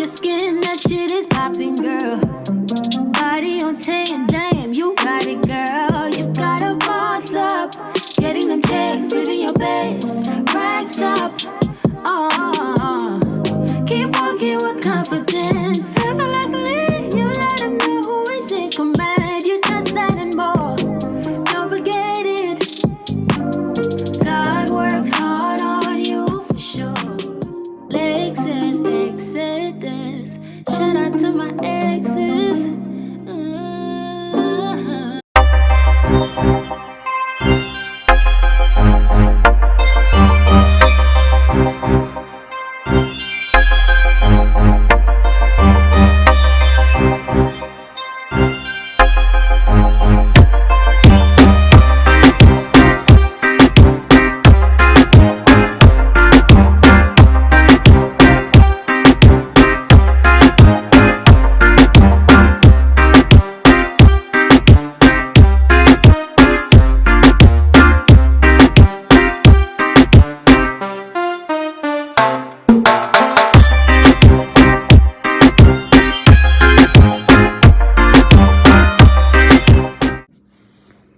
your skin, that shit is popping, girl. Body on 10, damn, you got it, girl. You gotta boss up, getting them checks, living your best, racks up. Oh, keep walking with confidence. Effortlessly, you let them know who is in command. You just that and more. Don't forget it. God worked hard on you for sure. Lexus Exodus. Shout out to my exes.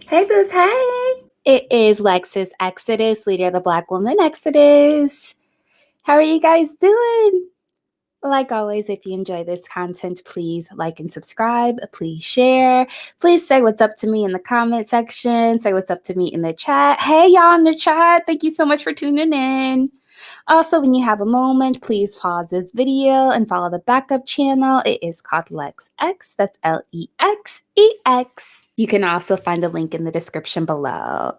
Hey, Boots, hey! It is Lexus Exodus, leader of the Black Woman Exodus. How are you guys doing? Like always, if you enjoy this content, please like and subscribe. Please share. Please say what's up to me in the comment section. Say what's up to me in the chat. Hey, y'all in the chat. Thank you so much for tuning in. Also, when you have a moment, please pause this video and follow the backup channel. It is called LexX. That's Lexex. You can also find the link in the description below.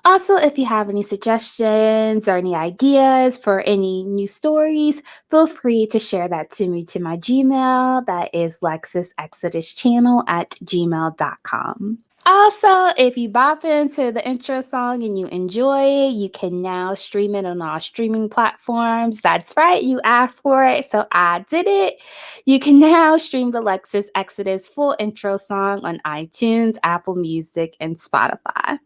Also, if you have any suggestions or any ideas for any new stories, feel free to share that to me to my Gmail. That is lexusexoduschannel@gmail.com. Also, if you bop into the intro song and you enjoy it, you can now stream it on all streaming platforms. That's right, you asked for it, so I did it. You can now stream the Lexus Exodus Full Intro song on iTunes, Apple Music, and Spotify.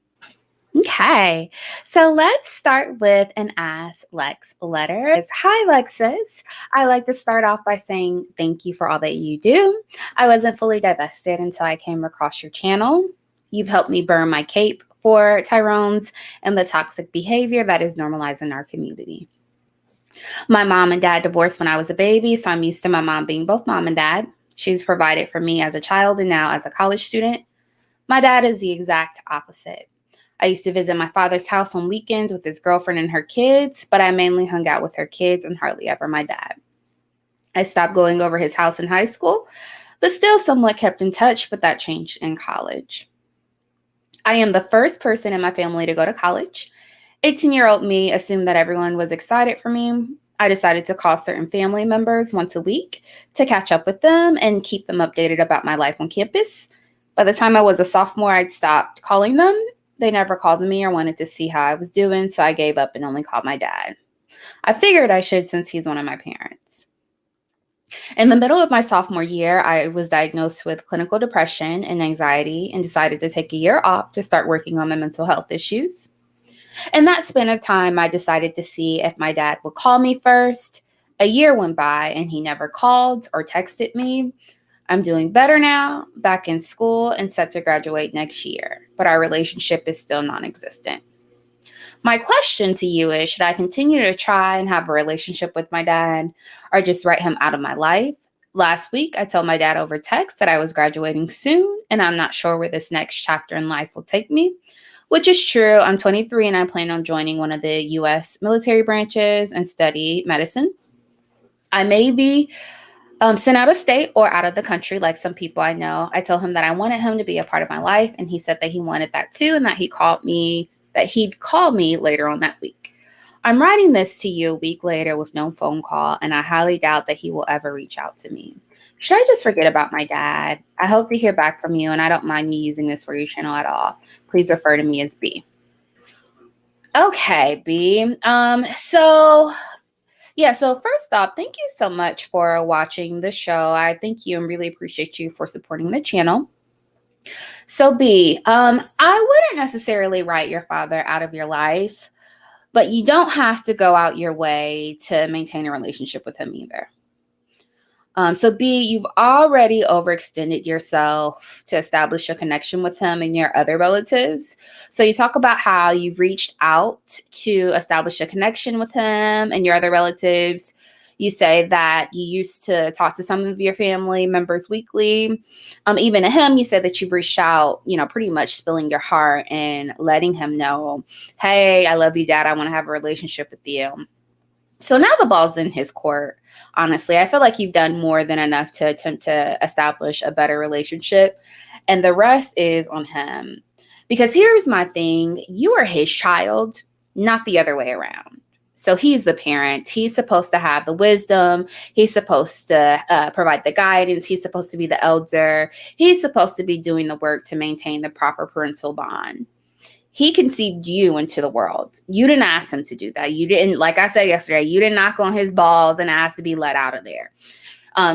Okay, so let's start with an Ask Lex letter. Hi, Lexus. I like to start off by saying thank you for all that you do. I wasn't fully divested until I came across your channel. You've helped me burn my cape for Tyrone's and the toxic behavior that is normalized in our community. My mom and dad divorced when I was a baby, so I'm used to my mom being both mom and dad. She's provided for me as a child and now as a college student. My dad is the exact opposite. I used to visit my father's house on weekends with his girlfriend and her kids, but I mainly hung out with her kids and hardly ever my dad. I stopped going over his house in high school, but still somewhat kept in touch, but that changed in college. I am the first person in my family to go to college. 18-year-old me assumed that everyone was excited for me. I decided to call certain family members once a week to catch up with them and keep them updated about my life on campus. By the time I was a sophomore, I'd stopped calling them. They never called me or wanted to see how I was doing, so I gave up and only called my dad. I figured I should since he's one of my parents. In the middle of my sophomore year, I was diagnosed with clinical depression and anxiety and decided to take a year off to start working on my mental health issues. In that span of time, I decided to see if my dad would call me first. A year went by and he never called or texted me. I'm doing better now, back in school and set to graduate next year, but our relationship is still non-existent. My question to you is, should I continue to try and have a relationship with my dad or just write him out of my life? Last week, I told my dad over text that I was graduating soon and I'm not sure where this next chapter in life will take me, which is true. I'm 23 and I plan on joining one of the U.S. military branches and study medicine. I may be sent out of state or out of the country like some people I know. I told him that I wanted him to be a part of my life, and he said that he wanted that too, and that he'd call me later on that week. I'm writing this to you a week later with no phone call, and I highly doubt that he will ever reach out to me. Should I just forget about my dad? I hope to hear back from you, and I don't mind you using this for your channel at all. Please refer to me as B. Okay, B. So first off, thank you so much for watching the show. I thank you and really appreciate you for supporting the channel. So B, I wouldn't necessarily write your father out of your life, but you don't have to go out your way to maintain a relationship with him either. So B, you've already overextended yourself to establish a connection with him and your other relatives. So you talk about how you've reached out to establish a connection with him and your other relatives. You say that you used to talk to some of your family members weekly. Even to him, you said that you've reached out, pretty much spilling your heart and letting him know, hey, I love you, Dad. I want to have a relationship with you. So now the ball's in his court. Honestly, I feel like you've done more than enough to attempt to establish a better relationship, and the rest is on him. Because here's my thing, you are his child, not the other way around. So he's the parent. He's supposed to have the wisdom. He's supposed to provide the guidance. He's supposed to be the elder. He's supposed to be doing the work to maintain the proper parental bond. He conceived you into the world. You didn't ask him to do that. You didn't, like I said yesterday, you didn't knock on his balls and ask to be let out of there.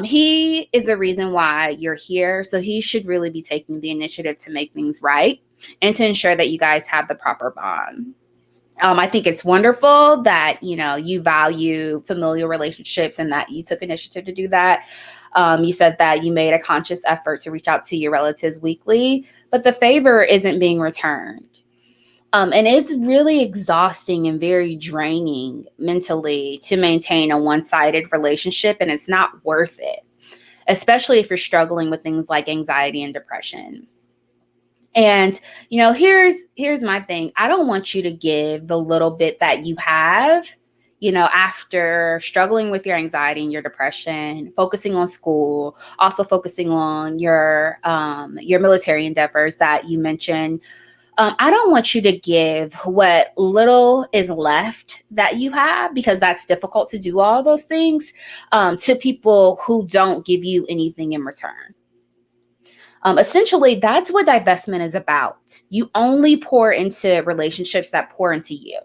He is the reason why you're here. So he should really be taking the initiative to make things right and to ensure that you guys have the proper bond. I think it's wonderful that, you value familial relationships and that you took initiative to do that. You said that you made a conscious effort to reach out to your relatives weekly, but the favor isn't being returned. And it's really exhausting and very draining mentally to maintain a one-sided relationship, and it's not worth it, especially if you're struggling with things like anxiety and depression. And, here's my thing. I don't want you to give the little bit that you have, after struggling with your anxiety and your depression, focusing on school, also focusing on your military endeavors that you mentioned. I don't want you to give what little is left that you have, because that's difficult to do all those things, to people who don't give you anything in return. Essentially, that's what divestment is about. You only pour into relationships that pour into you.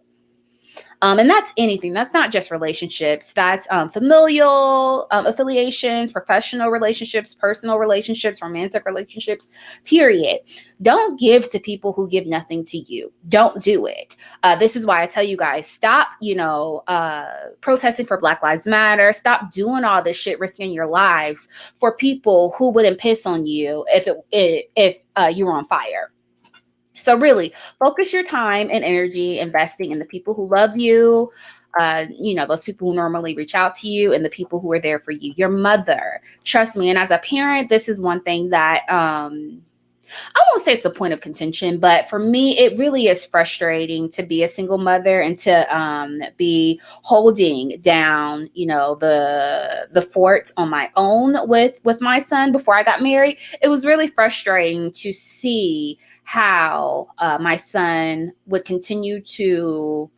And that's anything. That's not just relationships. That's familial affiliations, professional relationships, personal relationships, romantic relationships, period. Don't give to people who give nothing to you. Don't do it. This is why I tell you guys, stop, protesting for Black Lives Matter. Stop doing all this shit, risking your lives for people who wouldn't piss on you if you were on fire. So really focus your time and energy investing in the people who love you, those people who normally reach out to you and the people who are there for you. Your mother, trust me. And as a parent, this is one thing that I won't say it's a point of contention, but for me, it really is frustrating to be a single mother and to be holding down, the fort on my own with my son before I got married. It was really frustrating to see how my son would continue to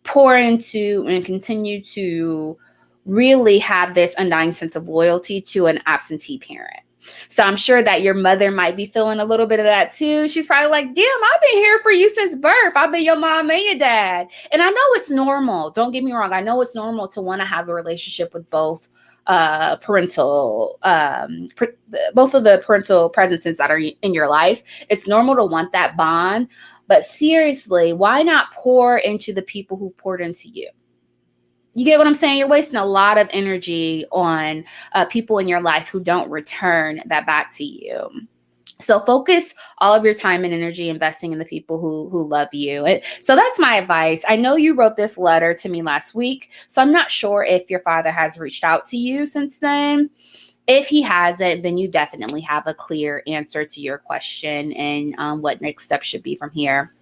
pour into and continue to really have this undying sense of loyalty to an absentee parent. So I'm sure that your mother might be feeling a little bit of that too. She's probably like, damn, I've been here for you since birth. I've been your mom and your dad. And I know it's normal. Don't get me wrong. I know it's normal to want to have a relationship with both both of the parental presences that are in your life. It's normal to want that bond. But seriously, why not pour into the people who've poured into you? You get what I'm saying? You're wasting a lot of energy on people in your life who don't return that back to you. So focus all of your time and energy investing in the people who love you. So that's my advice. I know you wrote this letter to me last week, so I'm not sure if your father has reached out to you since then. If he hasn't, then you definitely have a clear answer to your question and what next steps should be from here.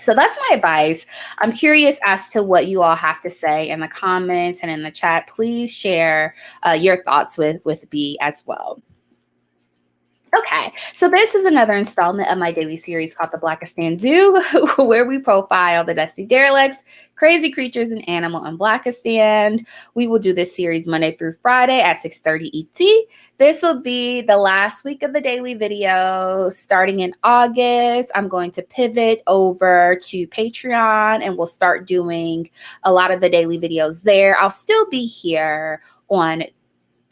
So that's my advice. I'm curious as to what you all have to say in the comments and in the chat. Please share your thoughts with B as well. Okay, so this is another installment of my daily series called the Blackistan Zoo, where we profile the dusty derelicts, crazy creatures, and animal in Blackistan. We will do this series Monday through Friday at 6:30 ET. This will be the last week of the daily videos. Starting in August, I'm going to pivot over to Patreon, and we'll start doing a lot of the daily videos there. I'll still be here on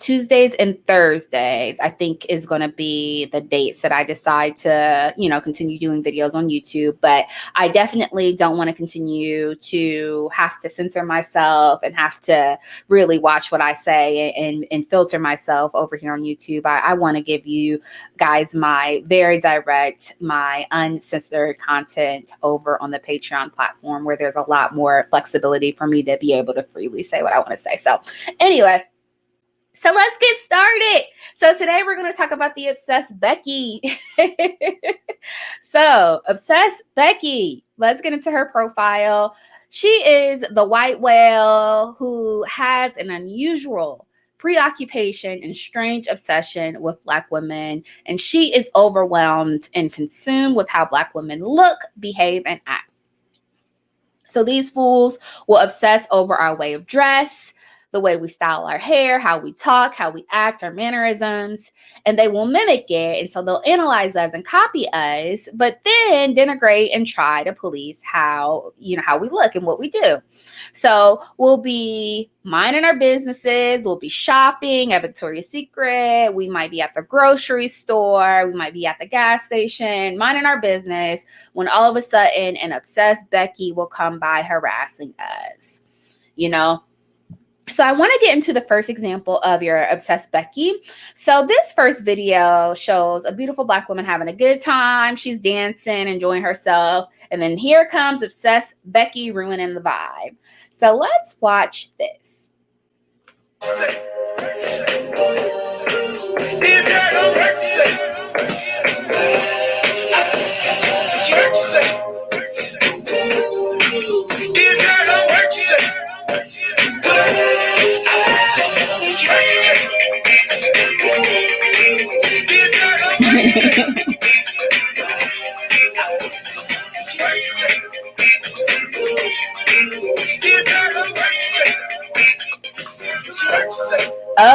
Tuesdays and Thursdays, I think, is going to be the dates that I decide to, continue doing videos on YouTube. But I definitely don't want to continue to have to censor myself and have to really watch what I say and filter myself over here on YouTube. I want to give you guys my very direct, my uncensored content over on the Patreon platform, where there's a lot more flexibility for me to be able to freely say what I want to say. So anyway, so let's get started. So today we're going to talk about the obsessed Becky. So obsessed Becky, let's get into her profile. She is the white whale who has an unusual preoccupation and strange obsession with Black women. And she is overwhelmed and consumed with how Black women look, behave, and act. So these fools will obsess over our way of dress, the way we style our hair, how we talk, how we act, our mannerisms, and they will mimic it. And so they'll analyze us and copy us, but then denigrate and try to police how we look and what we do. So we'll be minding our businesses, we'll be shopping at Victoria's Secret, we might be at the grocery store, we might be at the gas station, minding our business, when all of a sudden an obsessed Becky will come by harassing us, So I want to get into the first example of your obsessed Becky. So this first video shows a beautiful Black woman having a good time. She's dancing, enjoying herself. And then here comes obsessed Becky ruining the vibe. So let's watch this.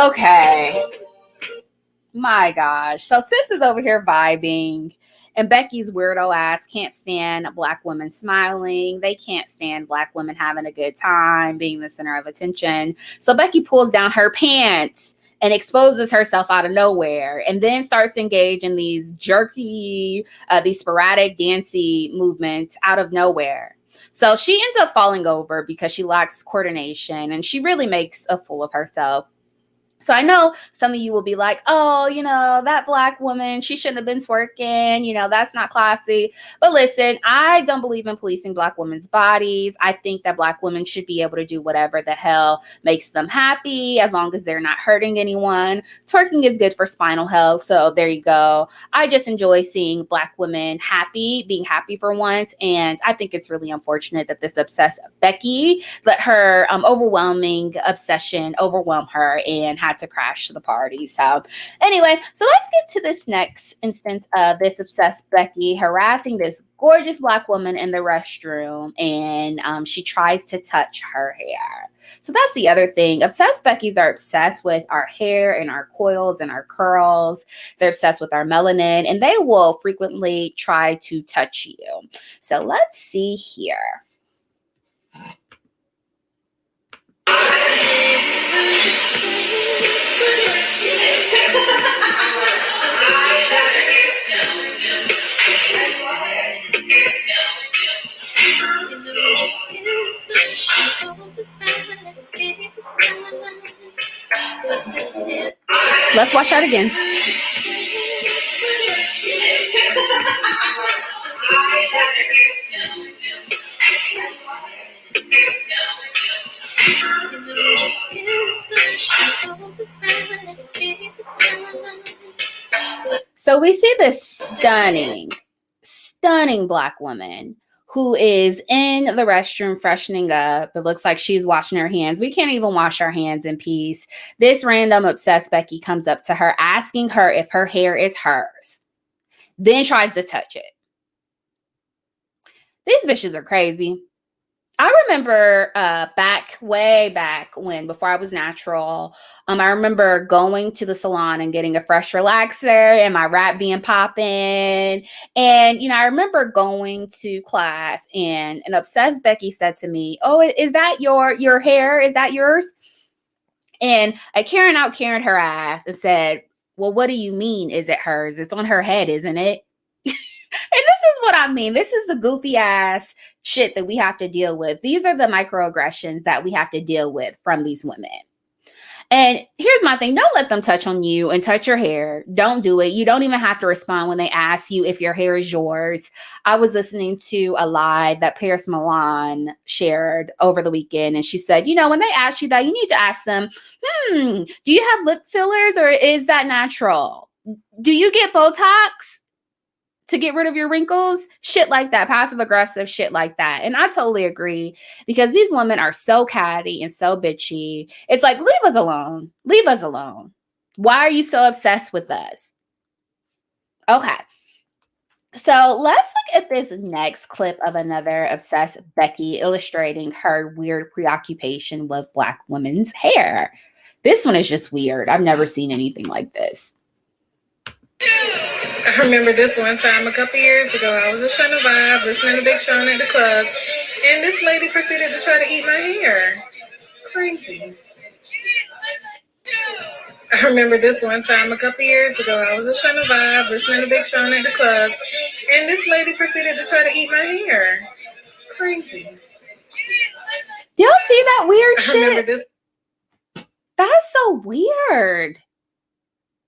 Okay. My gosh. So sis is over here vibing, and Becky's weirdo ass can't stand Black women smiling. They can't stand Black women having a good time, being the center of attention. So Becky pulls down her pants and exposes herself out of nowhere, and then starts to engage in these jerky, these sporadic dancey movements out of nowhere. So she ends up falling over because she lacks coordination, and she really makes a fool of herself. So I know some of you will be like, oh, that Black woman, she shouldn't have been twerking. That's not classy. But listen, I don't believe in policing Black women's bodies. I think that Black women should be able to do whatever the hell makes them happy, as long as they're not hurting anyone. Twerking is good for spinal health. So there you go. I just enjoy seeing Black women happy, being happy for once. And I think it's really unfortunate that this obsessed Becky let her overwhelming obsession overwhelm her and had to crash the party. So anyway, so let's get to this next instance of this obsessed Becky harassing this gorgeous Black woman in the restroom, and she tries to touch her hair. So that's the other thing. Obsessed Beckies are obsessed with our hair and our coils and our curls. They're obsessed with our melanin, and they will frequently try to touch you. So let's see here. Let's watch that again. So we see this stunning Black woman who is in the restroom freshening up. It looks like she's washing her hands. We can't even wash our hands in peace. This random obsessed Becky comes up to her, asking her if her hair is hers, then tries to touch it. These bitches are crazy. I remember way back when, before I was natural, I remember going to the salon and getting a fresh relaxer and my wrap being popping. And, I remember going to class and an obsessed Becky said to me, "Oh, is that your hair? Is that yours?" And a Karen out Karen her ass and said, well, what do you mean? Is it hers? It's on her head, isn't it? And this is what I mean. This is the goofy ass shit that we have to deal with. These are the microaggressions that we have to deal with from these women. And here's my thing. Don't let them touch on you and touch your hair. Don't do it. You don't even have to respond when they ask you if your hair is yours. I was listening to a live that Paris Milan shared over the weekend. And she said, when they ask you that, you need to ask them, do you have lip fillers or is that natural? Do you get Botox to get rid of your wrinkles? Shit like that, passive aggressive shit like that. And I totally agree, because these women are so catty and so bitchy. It's like, leave us alone. Leave us alone. Why are you so obsessed with us? Okay. So let's look at this next clip of another obsessed Becky illustrating her weird preoccupation with Black women's hair. This one is just weird. I've never seen anything like this. I remember this one time a couple years ago. I was just trying to vibe, listening to Big Sean at the club, and this lady proceeded to try to eat my hair. Crazy. I remember this one time a couple years ago. I was just trying to vibe, listening to Big Sean at the club, and this lady proceeded to try to eat my hair. Crazy. Y'all see that weird shit? That's so weird.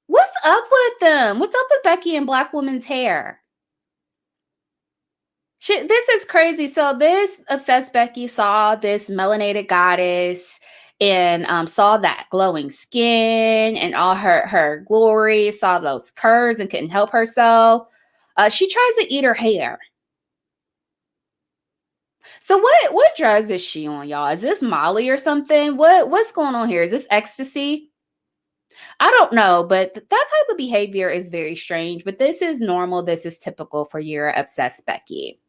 What's up with them? What's up with Becky and Black women's hair? Shit, this is crazy. So this obsessed Becky saw this melanated goddess and saw that glowing skin and all her glory, saw those curves and couldn't help herself. She tries to eat her hair. So what drugs is she on, y'all? Is this Molly or something? What's going on here? Is this ecstasy? I don't know, but that type of behavior is very strange, but this is normal. This is typical for your obsessed Becky.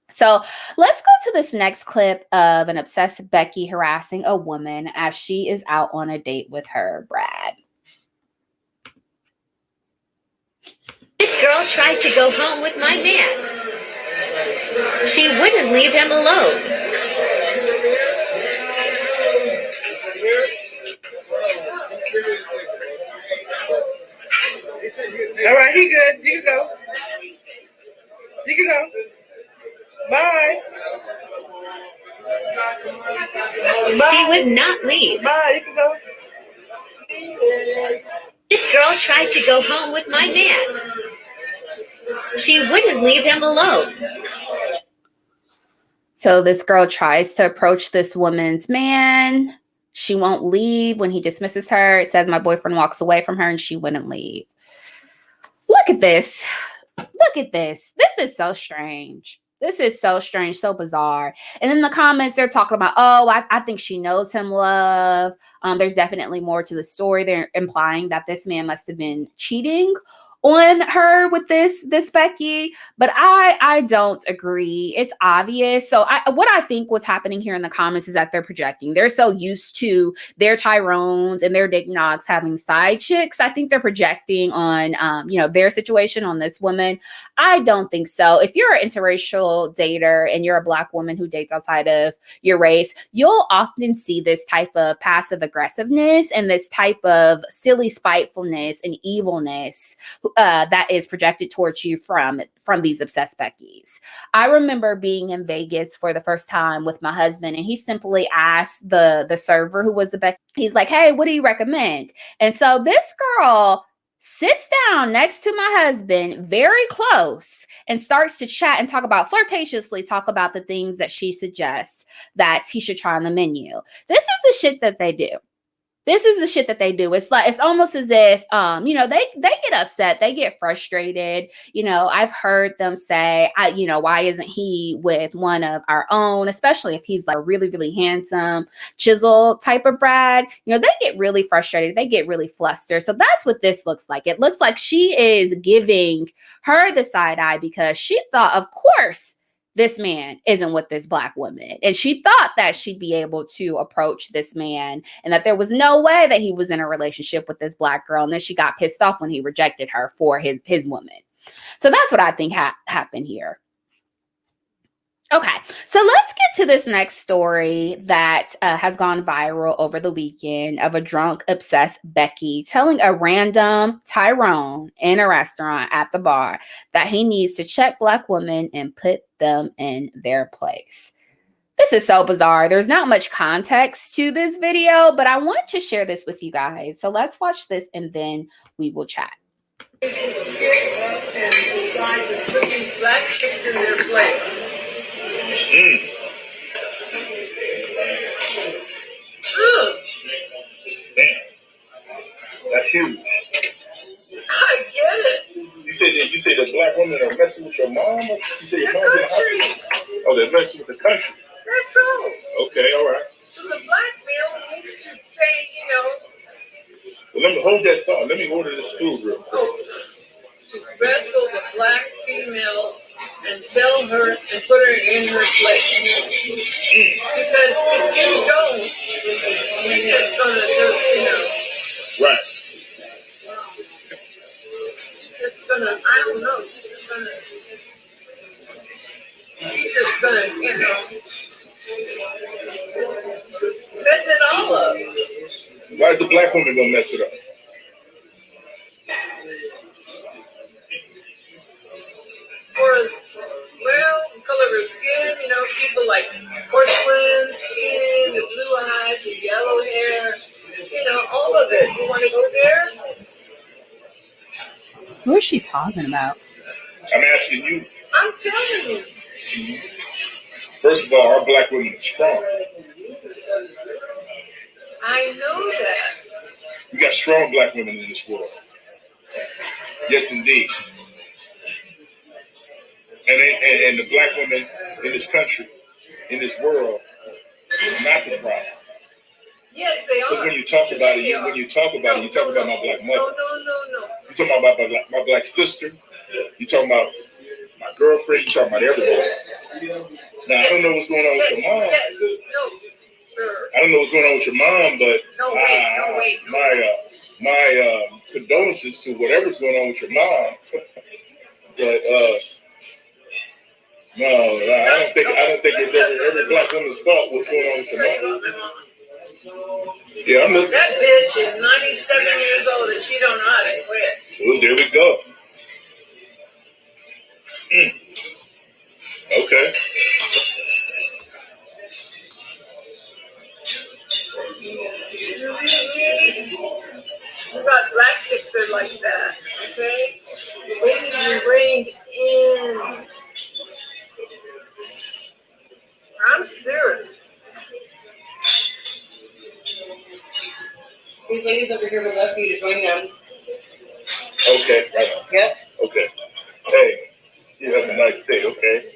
So let's go to this next clip of an obsessed Becky harassing a woman as she is out on a date with her Brad. This girl tried to go home with my man. She wouldn't leave him alone. All right, he good. You can go. You can go. Bye. Bye. She would not leave. Bye. You can go. This girl tried to go home with my man. She wouldn't leave him alone. So this girl tries to approach this woman's man. She won't leave when he dismisses her. It says my boyfriend walks away from her and she wouldn't leave. Look at this. Look at this. This is so strange. This is so strange, so bizarre. And in the comments, they're talking about, I think she knows him, love. There's definitely more to the story. They're implying that this man must have been cheating on her with this Becky, but I don't agree. It's obvious. So what I think what's happening here in the comments is that they're projecting. They're so used to their Tyrones and their Dick Knox having side chicks. I think they're projecting on their situation on this woman. I don't think so. If you're an interracial dater and you're a Black woman who dates outside of your race, you'll often see this type of passive aggressiveness and this type of silly spitefulness and evilness that is projected towards you from these obsessed Beckys. I remember being in Vegas for the first time with my husband, and he simply asked the server who was a Becky. He's like, "Hey, what do you recommend?" And so this girl sits down next to my husband very close and starts to chat and flirtatiously talk about the things that she suggests that he should try on the menu. This is the shit that they do. This is the shit that they do. It's like, it's almost as if, they get upset. They get frustrated. I've heard them say, why isn't he with one of our own, especially if he's like a really, really handsome chisel type of Brad. They get really frustrated. They get really flustered. So that's what this looks like. It looks like she is giving her the side eye because she thought, of course, this man isn't with this Black woman. And she thought that she'd be able to approach this man and that there was no way that he was in a relationship with this Black girl. And then she got pissed off when he rejected her for his woman. So that's what I think happened here. Okay, so let's get to this next story that has gone viral over the weekend of a drunk, obsessed Becky telling a random Tyrone in a restaurant at the bar that he needs to check Black women and put them in their place. This is so bizarre. There's not much context to this video, but I want to share this with you guys. So let's watch this and then we will chat. Get up and decide to put these black chicks in their place. Damn, that's huge. I get it. You said that Black women are messing with your mom? You said your mom's in the hospital? Oh, they're messing with the country. That's all. Okay, all right. So the black male needs to say, Well, let me hold that thought. Let me order this food real quick. to wrestle the black female and tell her and put her in her place. Because if you don't, she's just gonna just, Right. just gonna, I don't know, she's just gonna, mess it all up. Why is the black woman gonna mess it up? Well, color of her skin, people like porcelain skin, the blue eyes, the yellow hair, all of it. You want to go there? Who is she talking about? I'm asking you. I'm telling you. First of all, our black women are strong. I know that. We got strong black women in this world. Yes, indeed. And the black women in this country, in this world, is not the problem. Yes, they are. Because when you talk about it, you talk about my black mother. No. You talking about my black sister. You talking about my girlfriend. You talking about everybody. Now I don't know what's going on with your mom. No, sir. I don't know what's going on with your mom, but wait. my condolences to whatever's going on with your mom. But no, I don't think it's every black woman's fault what's going on with your mom. Yeah, I'm listening. That bitch is 97 years old and she don't know how to quit. Well, there we go. Okay. You got black chicks that are like that, okay? They need to be reined in. I'm serious. These ladies over here would love for you to join them. Okay, right on. Yep. Okay. Hey, you have a nice day, okay?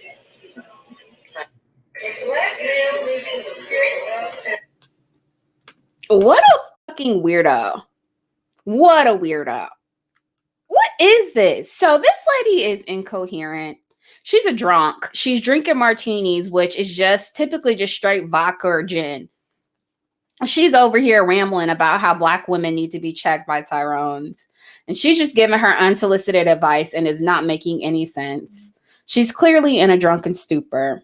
What a fucking weirdo. What a weirdo. What is this? So this lady is incoherent. She's a drunk. She's drinking martinis, which is just typically just straight vodka or gin. She's over here rambling about how black women need to be checked by Tyrones. And she's just giving her unsolicited advice and is not making any sense. She's clearly in a drunken stupor.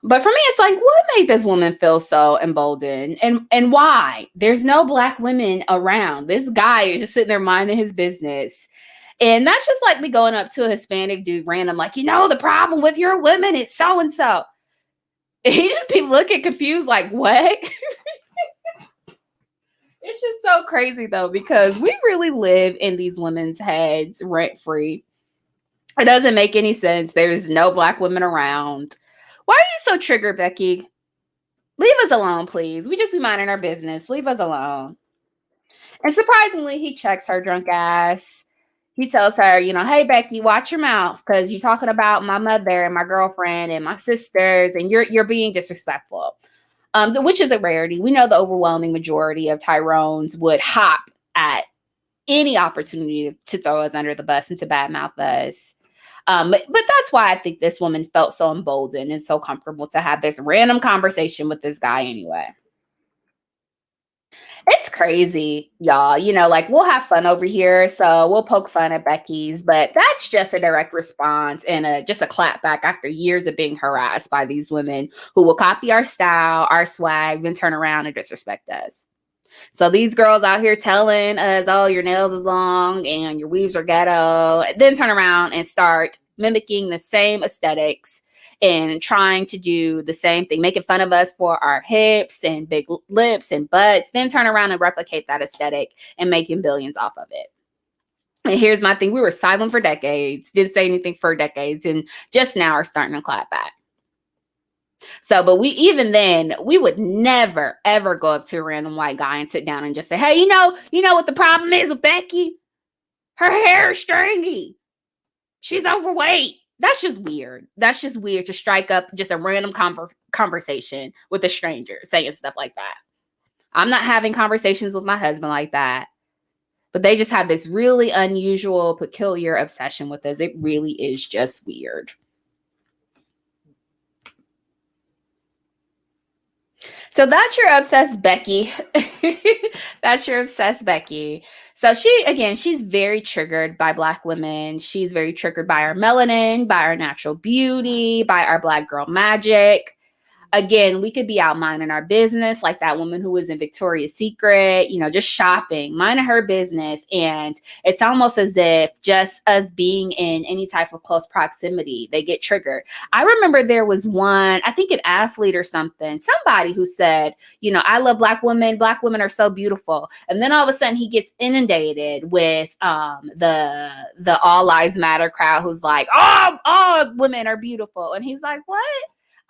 But for me, it's like, what made this woman feel so emboldened? And why? There's no black women around. This guy is just sitting there minding his business. And that's just like me going up to a Hispanic dude random, like, the problem with your women, it's so-and-so. And he just be looking confused, like, what? It's just so crazy, though, because we really live in these women's heads rent-free. It doesn't make any sense. There's no black women around. Why are you so triggered, Becky? Leave us alone, please. We just be minding our business. Leave us alone. And surprisingly, he checks her drunk ass. He tells her, hey, Becky, watch your mouth because you're talking about my mother and my girlfriend and my sisters, and you're being disrespectful, which is a rarity. We know the overwhelming majority of Tyrones would hop at any opportunity to throw us under the bus and to badmouth us. But that's why I think this woman felt so emboldened and so comfortable to have this random conversation with this guy anyway. It's crazy, y'all. You know, like we'll have fun over here, so we'll poke fun at Becky's, but that's just a direct response and just a clap back after years of being harassed by these women who will copy our style, our swag, then turn around and disrespect us. So these girls out here telling us, oh, your nails is long and your weaves are ghetto, then turn around and start mimicking the same aesthetics and trying to do the same thing, making fun of us for our hips and big lips and butts, then turn around and replicate that aesthetic and making billions off of it. And here's my thing. We were silent for decades, didn't say anything for decades, and just now are starting to clap back. So, but even then, we would never, ever go up to a random white guy and sit down and just say, hey, you know what the problem is with Becky? Her hair is stringy. She's overweight. That's just weird. That's just weird to strike up just a random conversation with a stranger saying stuff like that. I'm not having conversations with my husband like that. But they just have this really unusual, peculiar obsession with us. It really is just weird. So that's your obsessed Becky. That's your obsessed Becky. So she's very triggered by Black women. She's very triggered by our melanin, by our natural beauty, by our Black girl magic. Again, we could be out minding our business like that woman who was in Victoria's Secret, just shopping, minding her business. And it's almost as if just us being in any type of close proximity, they get triggered. I remember there was one, I think an athlete or somebody who said, I love Black women. Black women are so beautiful. And then all of a sudden he gets inundated with the All Lives Matter crowd who's like, all women are beautiful. And he's like, what?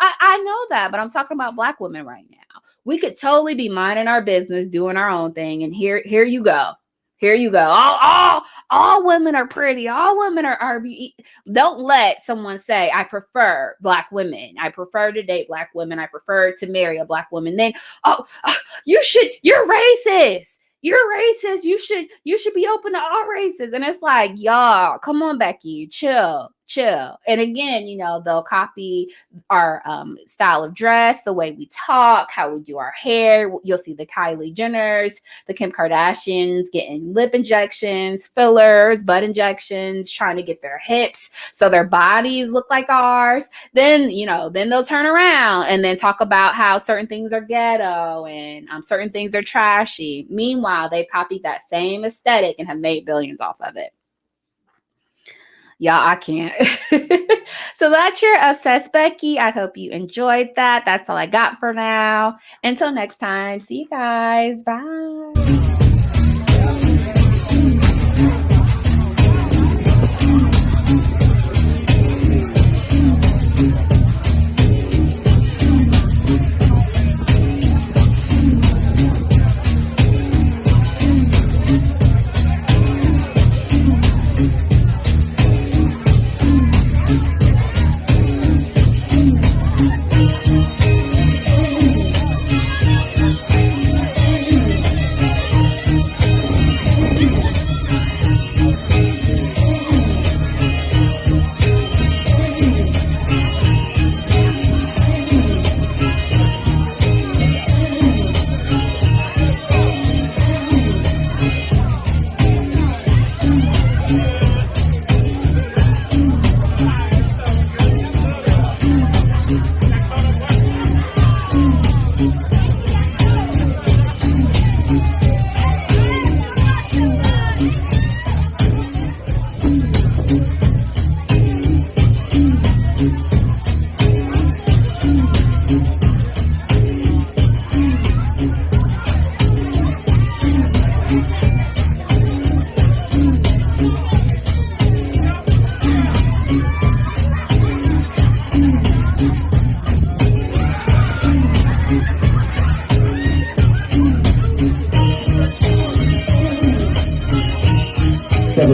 I know that, but I'm talking about Black women right now. We could totally be minding our business, doing our own thing. And here you go. Here you go. All women are pretty. All women are. Don't let someone say, I prefer Black women. I prefer to date Black women. I prefer to marry a Black woman. Then, you're racist. You're racist. You should be open to all races. And it's like, y'all, come on, Becky, chill. And again, they'll copy our style of dress, the way we talk, how we do our hair. You'll see the Kylie Jenners, the Kim Kardashians getting lip injections, fillers, butt injections, trying to get their hips so their bodies look like ours. Then they'll turn around and then talk about how certain things are ghetto and certain things are trashy. Meanwhile, they've copied that same aesthetic and have made billions off of it. Y'all, I can't. So that's your obsessed Becky. I hope you enjoyed that. That's all I got for now. Until next time, see you guys. Bye.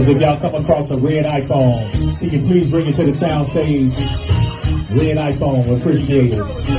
If y'all come across a red iPhone, can you please bring it to the sound stage? Red iPhone, appreciate it.